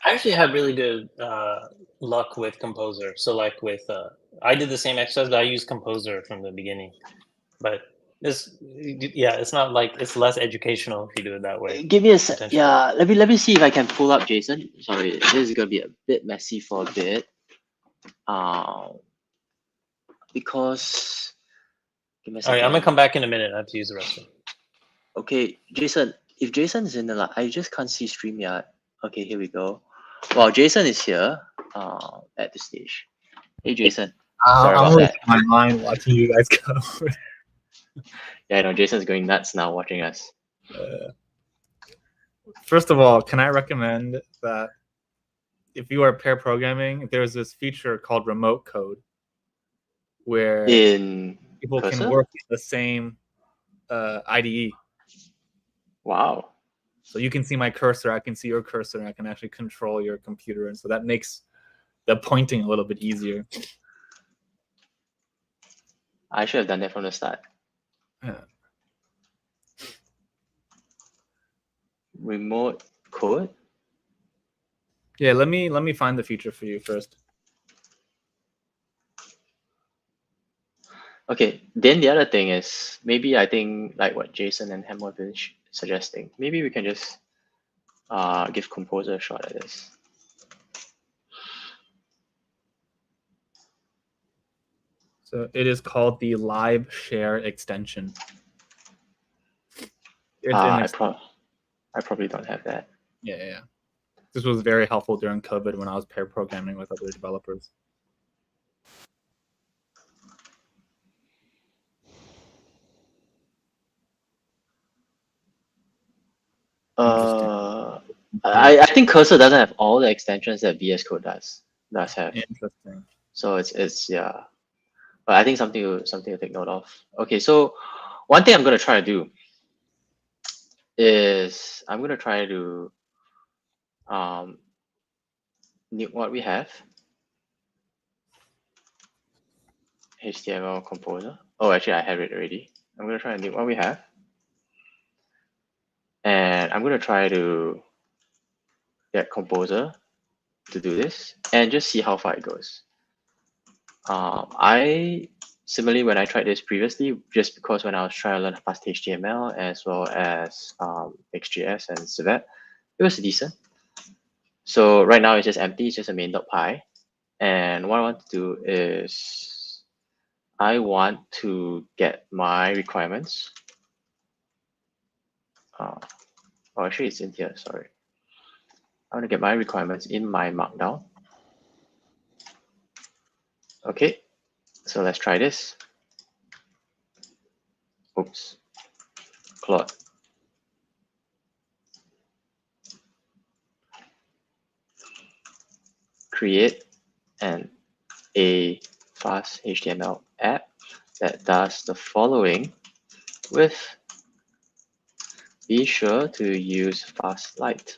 I actually had really good luck with Composer. So like with, I did the same exercise, but I used Composer from the beginning. But this, yeah, it's not like it's less educational if you do it that way. Give me a sec. Yeah, let me see if I can pull up Jason. Sorry, this is gonna be a bit messy for a bit. Because give me a All right, second. I'm gonna come back in a minute. I have to use the restroom. Okay, Jason. If Jason is in the line, I just can't see StreamYard. Okay, here we go. Well, Jason is here at the stage. Hey, Jason. Sorry I'm about always that. on my line watching you guys go. Yeah, I know Jason's going nuts now watching us. First of all, can I recommend that if you are pair programming, there's this feature called remote code where In people Cursor? can work in the same IDE. Wow. So you can see my cursor, I can see your cursor, and I can actually control your computer. And so that makes the pointing a little bit easier. I should have done that from the start. Yeah. Remote code? Yeah, let me find the feature for you first. Okay, then the other thing is maybe I think like what Jason and Hamel have been suggesting. Maybe we can just give Composer a shot at this. So it is called the Live Share extension. It's I probably don't have that. Yeah. This was very helpful during COVID when I was pair programming with other developers. I think Cursor doesn't have all the extensions that VS Code does have. Interesting. So it's yeah, but I think something to take note of. Okay, so one thing I'm gonna try to do is I'm gonna try to nuke what we have. HTML composer. Oh, actually, I have it already. I'm gonna try and nuke what we have, and I'm gonna try to get Composer to do this and just see how far it goes. I similarly when I tried this previously, just because when I was trying to learn FastHTML as well as XJS and Civet, it was decent. So right now it's just empty, it's just a main.py. And what I want to do is I want to get my requirements. Oh, actually it's in here, sorry. I want to get my requirements in my markdown. Okay, so let's try this. Oops, Claude. Create a fast HTML app that does the following with be sure to use FastLite.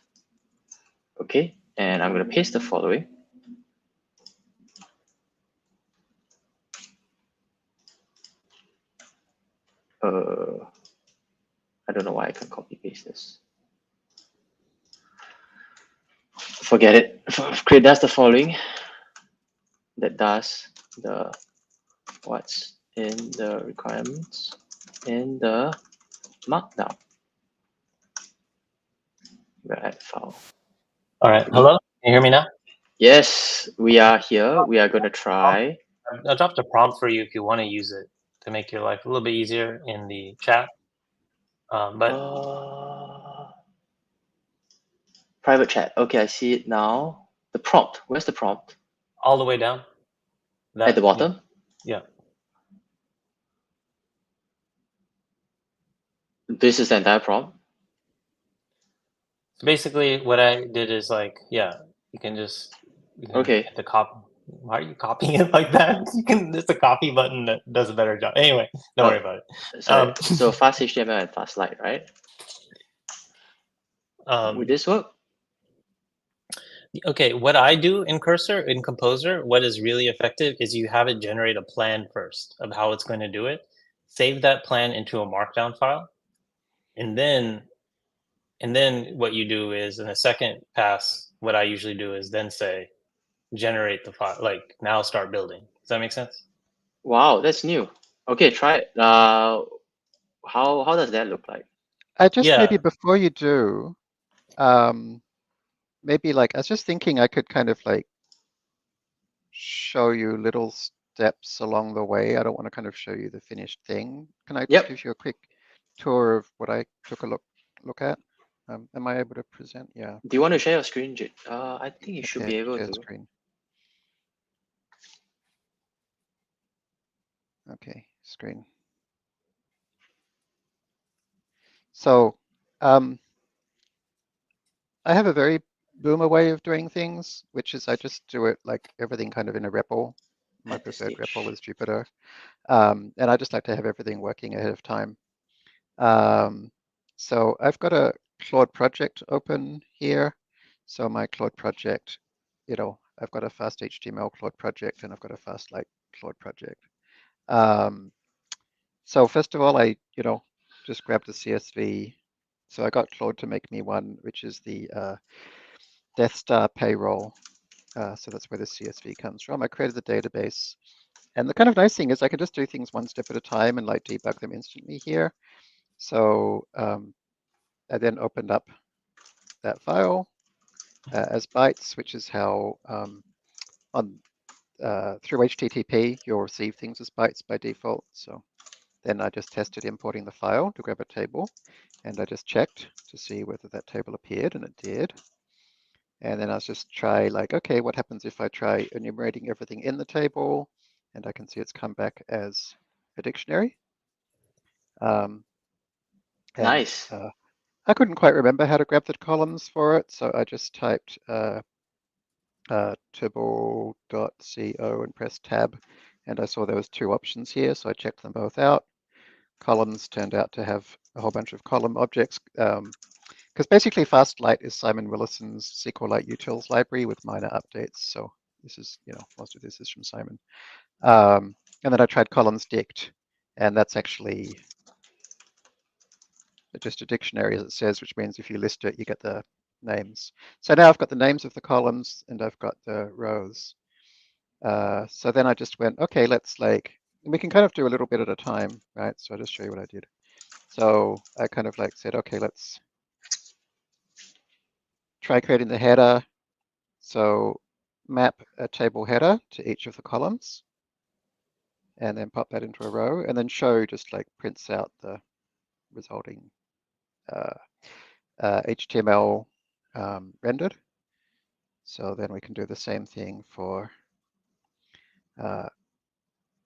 Okay, and I'm going to paste the following. I don't know why I can't copy paste this. Forget it. Create does the following. That does the what's in the requirements in the markdown. We'll add file. All right. Hello. Can you hear me now? Yes, we are here. We are going to try. I dropped a prompt for you if you want to use it to make your life a little bit easier in the chat. But Private chat. Okay, I see it now. The prompt. Where's the prompt? all the way down. At the bottom? Yeah. This is the entire prompt? So basically what I did is like, yeah, you can Okay. hit the copy. Why are you copying it like that? It's a copy button that does a better job. Anyway, don't worry about it. Sorry. So FastHTML and FastLite, right? Would this work? Okay, what I do in Cursor, in Composer, what is really effective is you have it generate a plan first of how it's going to do it. Save that plan into a markdown file. And then what you do is in the second pass, what I usually do is then say, generate the file, like now start building. Does that make sense? Wow, that's new. Okay, try it. How does that look like? I just maybe before you do, maybe like I was just thinking I could kind of like show you little steps along the way. I don't want to kind of show you the finished thing. Can I just give you a quick tour of what I took a look at? Am I able to present? Yeah. Do you want to share your screen, Jit? I think you should be able to. Screen. Okay, screen. So I have a very boomer way of doing things, which is I just do it like everything kind of in a REPL. My preferred REPL is Jupyter. And I just like to have everything working ahead of time. So I've got a Claude project open here. So my Claude project, I've got a FastHTML Claude project and I've got a FastLite Claude project. So first of all, I, just grabbed the CSV. So I got Claude to make me one, which is the Death Star payroll. So that's where the CSV comes from. I created the database. And the kind of nice thing is I can just do things one step at a time and like debug them instantly here. So I then opened up that file as bytes, which is how through HTTP you'll receive things as bytes by default. So then I just tested importing the file to grab a table, and I just checked to see whether that table appeared, and it did. And then I was just try like, okay, what happens if I try enumerating everything in the table? And I can see it's come back as a dictionary. Nice. I couldn't quite remember how to grab the columns for it, so I just typed table.co and pressed tab, and I saw there was two options here, so I checked them both out. Columns turned out to have a whole bunch of column objects, because basically FastLite is Simon Willison's SQLite utils library with minor updates. So this is, most of this is from Simon. And then I tried columns dict, and that's actually just a dictionary, as it says, which means if you list it, you get the names. So now I've got the names of the columns and I've got the rows. So then I just went, okay, let's we can kind of do a little bit at a time, right? So I'll just show you what I did. So I kind of said, okay, let's try creating the header. So map a table header to each of the columns and then pop that into a row, and then show just prints out the resulting HTML rendered. So then we can do the same thing for, no,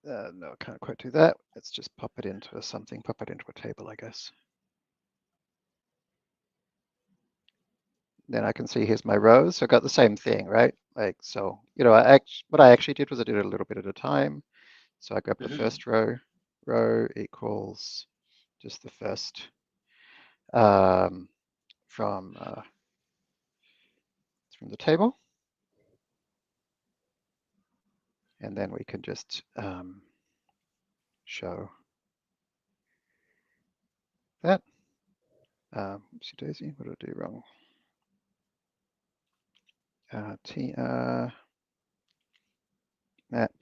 I can't quite do that. Let's just pop it into something, pop it into a table, I guess. Then I can see here's my rows. So I got the same thing, right? So, what I actually did was I did it a little bit at a time. So I grabbed the first row equals just the first from the table. And then we can just show that. Oopsie daisy, what did I do wrong? tr map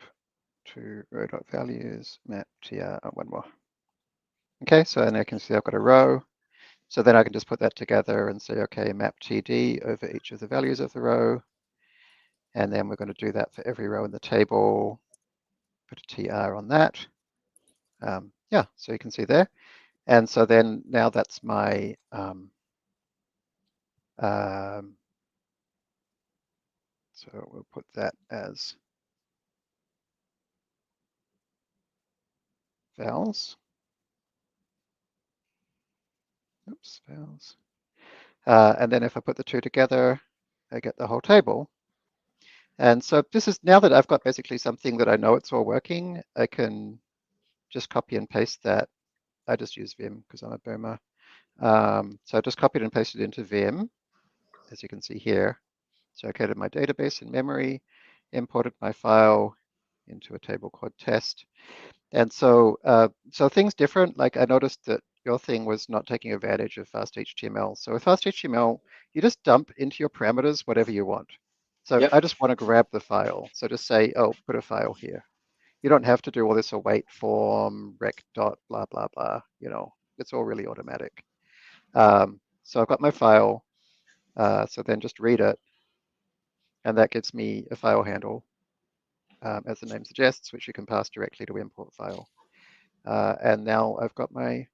to row.values map tr, one more. Okay, so then I can see I've got a row. So then I can just put that together and say, okay, map td over each of the values of the row. And then we're going to do that for every row in the table. Put a tr on that. Yeah, so you can see there. And so then now that's my so we'll put that as vowels. Oops, vowels. And then if I put the two together, I get the whole table. And so this is, now that I've got basically something that I know it's all working, I can just copy and paste that. I just use Vim because I'm a boomer. So I just copied and pasted into Vim, as you can see here. So I created my database in memory, imported my file into a table called test. And so so things different, like I noticed that your thing was not taking advantage of FastHTML. So with FastHTML, you just dump into your parameters whatever you want. So Yep. I just want to grab the file. So just say, oh, put a file here. You don't have to do all this await form, rec dot, blah, blah, blah. You know, it's all really automatic. So I've got my file. So then just read it. And that gives me a file handle, as the name suggests, which you can pass directly to import file. And now I've got my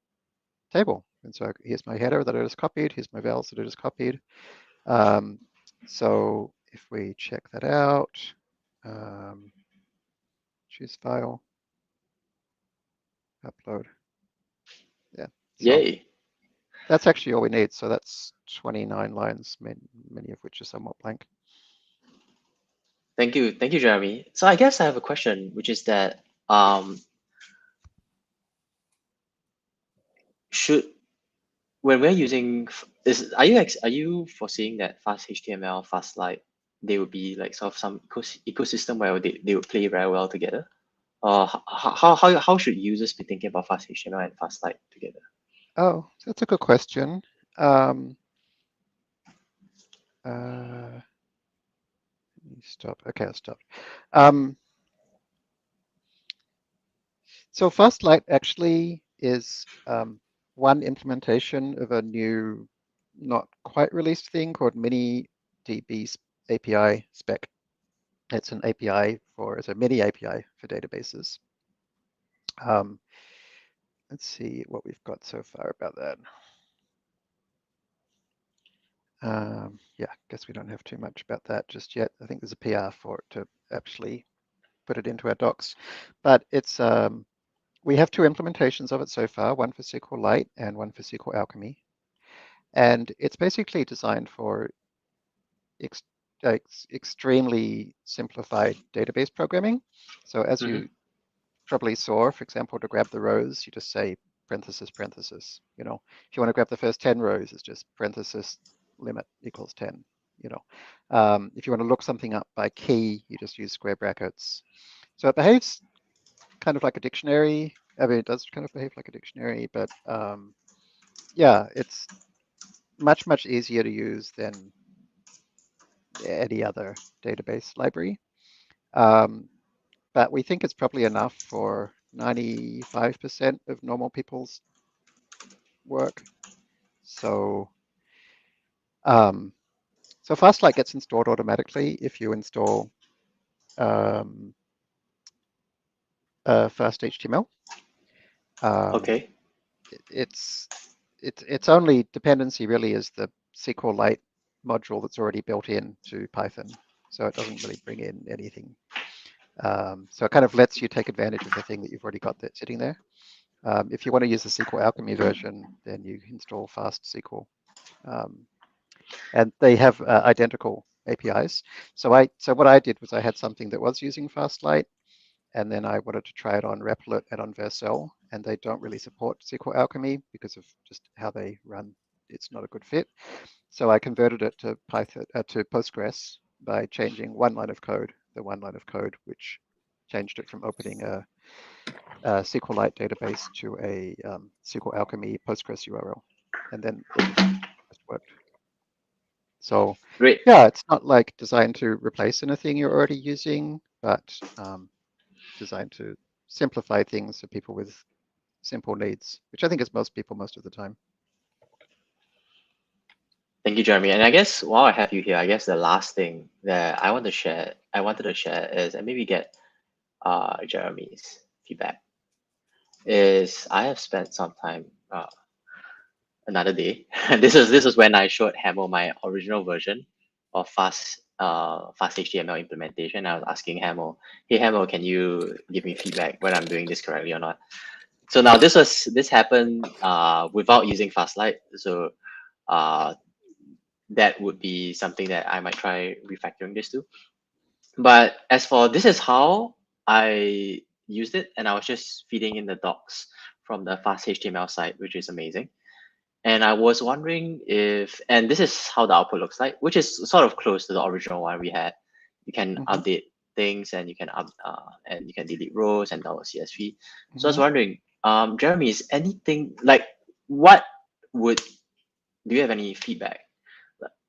table. And so here's my header that I just copied. Here's my vowels that I just copied. So if we check that out, choose file, upload. Yeah. So Yay. that's actually all we need. So that's 29 lines, many of which are somewhat blank. Thank you, Jeremy. So I guess I have a question, which is that should when we're using are you foreseeing that FastHTML, FastLite, they would be like sort of some ecosystem where they would play very well together? How should users be thinking about FastHTML and FastLite together? Oh, that's a good question. Let me stop. Okay, I'll stop. So FastLite actually is one implementation of a new, not quite released thing called mini DB API spec. It's an API it's a mini API for databases. Let's see what we've got so far about that. Yeah, I guess we don't have too much about that just yet. I think there's a PR for it to actually put it into our docs, but it's we have two implementations of it so far, one for SQLite and one for SQL Alchemy. And it's basically designed for extremely simplified database programming. So as you probably saw, for example, to grab the rows, you just say parenthesis, parenthesis. You know, if you want to grab the first 10 rows, it's just parenthesis limit equals 10. You know, if you want to look something up by key, you just use square brackets. So it behaves kind of like a dictionary. I mean, it does kind of behave like a dictionary, but yeah, it's much, much easier to use than any other database library. But we think it's probably enough for 95% of normal people's work. So, so FastLite gets installed automatically if you install FastHTML. Okay. Its only dependency really is the SQLite module that's already built in to Python. So it doesn't really bring in anything. So it kind of lets you take advantage of the thing that you've already got that sitting there. If you want to use the SQL Alchemy version, then you install FastSQL. And they have identical APIs. So what I did was I had something that was using FastLite, and then I wanted to try it on Replit and on Vercel, and they don't really support SQL Alchemy because of just how they run. It's not a good fit. So I converted it to Python to Postgres by changing one line of code, the one line of code which changed it from opening a SQLite database to a SQL Alchemy Postgres URL, and then it just worked. So Great. yeah, it's not like designed to replace anything you're already using, but designed to simplify things for people with simple needs, which I think is most people most of the time. Thank you, Jeremy. And I guess while I have you here, I guess the last thing that I wanted to share is, and maybe get Jeremy's feedback, is I have spent some time another day. this is when I showed Hamel my original version of FastHTML implementation. I was asking Hamel, hey Hamel, can you give me feedback whether I'm doing this correctly or not? So now this happened without using FastLite. So that would be something that I might try refactoring this to. But as for this is how I used it, and I was just feeding in the docs from the FastHTML site, which is amazing. And I was wondering if, and this is how the output looks like, which is sort of close to the original one we had. You can update things, and you can delete rows and download CSV. So I was wondering, Jeremy, is anything like do you have any feedback?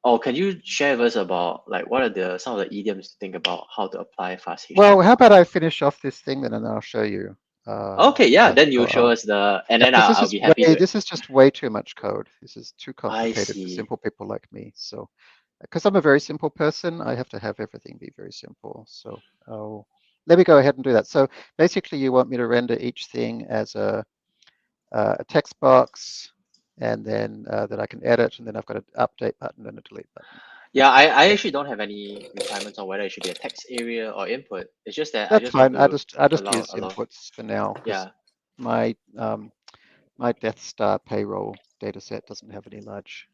Or can you share with us about like what are some of the idioms to think about how to apply FastHTML? Well, how about I finish off this thing then, and I'll show you. Okay, yeah, then you show us and then I'll be happy. This is just way too much code. This is too complicated for see. simple people like me. So, because I'm a very simple person, I have to have everything be very simple. So, let me go ahead and do that. So basically, you want me to render each thing as a text box, and then that I can edit, and then I've got an update button and a delete button. Yeah, I actually don't have any requirements on whether it should be a text area or input. It's just that That's fine. I just allow use inputs for now. Yeah. My my Death Star payroll data set doesn't have any large.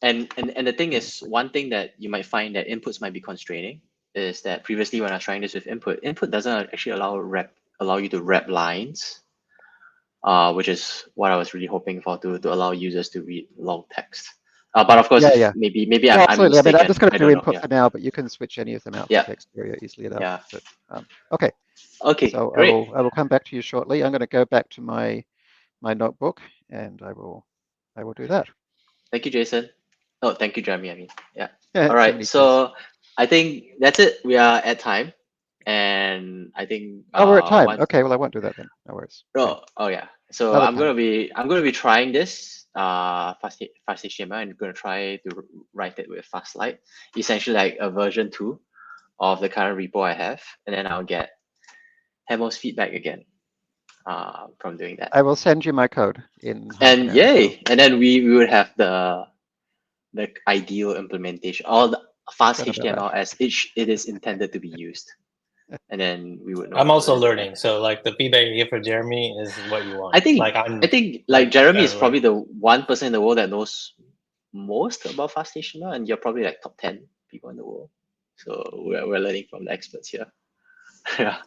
And the thing is, one thing that you might find that inputs might be constraining is that previously when I was trying this with input doesn't actually allow you to wrap lines, which is what I was really hoping for to allow users to read long text. But of course, maybe I'm absolutely. mistaken. I mean, I'm just going to do input know. for now, but you can switch any of them out for text area easily enough. Yeah. But, okay. Okay. So great. I will come back to you shortly. I'm going to go back to my notebook, and I will do that. Thank you, Jason. Oh, thank you, Jeremy. I mean, yeah. Yeah, all right. So I think that's it. We are at time, and I think. We're at time. Okay. Well, I won't do that then. No worries. Oh yeah. So Another I'm gonna be trying this FastHTML, and gonna try to write it with FastLite, essentially like a version 2 of the current repo I have, and then I'll get Hamel's feedback again from doing that. I will send you my code in. And yay! And then we would have the ideal implementation, all the FastHTML as it is intended to be used. And then we would know. I'm also learning, so like the feedback you give for Jeremy is what you want. I think Jeremy is probably the one person in the world that knows most about FastHTML, and you're probably like top 10 people in the world. So we're learning from the experts here. Yeah.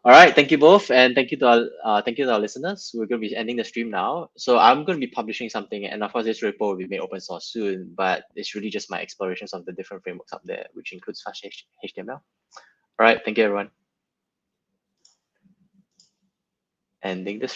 All right, thank you both, and thank you to our listeners. We're going to be ending the stream now. So I'm going to be publishing something, and of course this repo will be made open source soon, but it's really just my explorations of the different frameworks up there, which includes FastHTML. All right, thank you everyone. Ending this.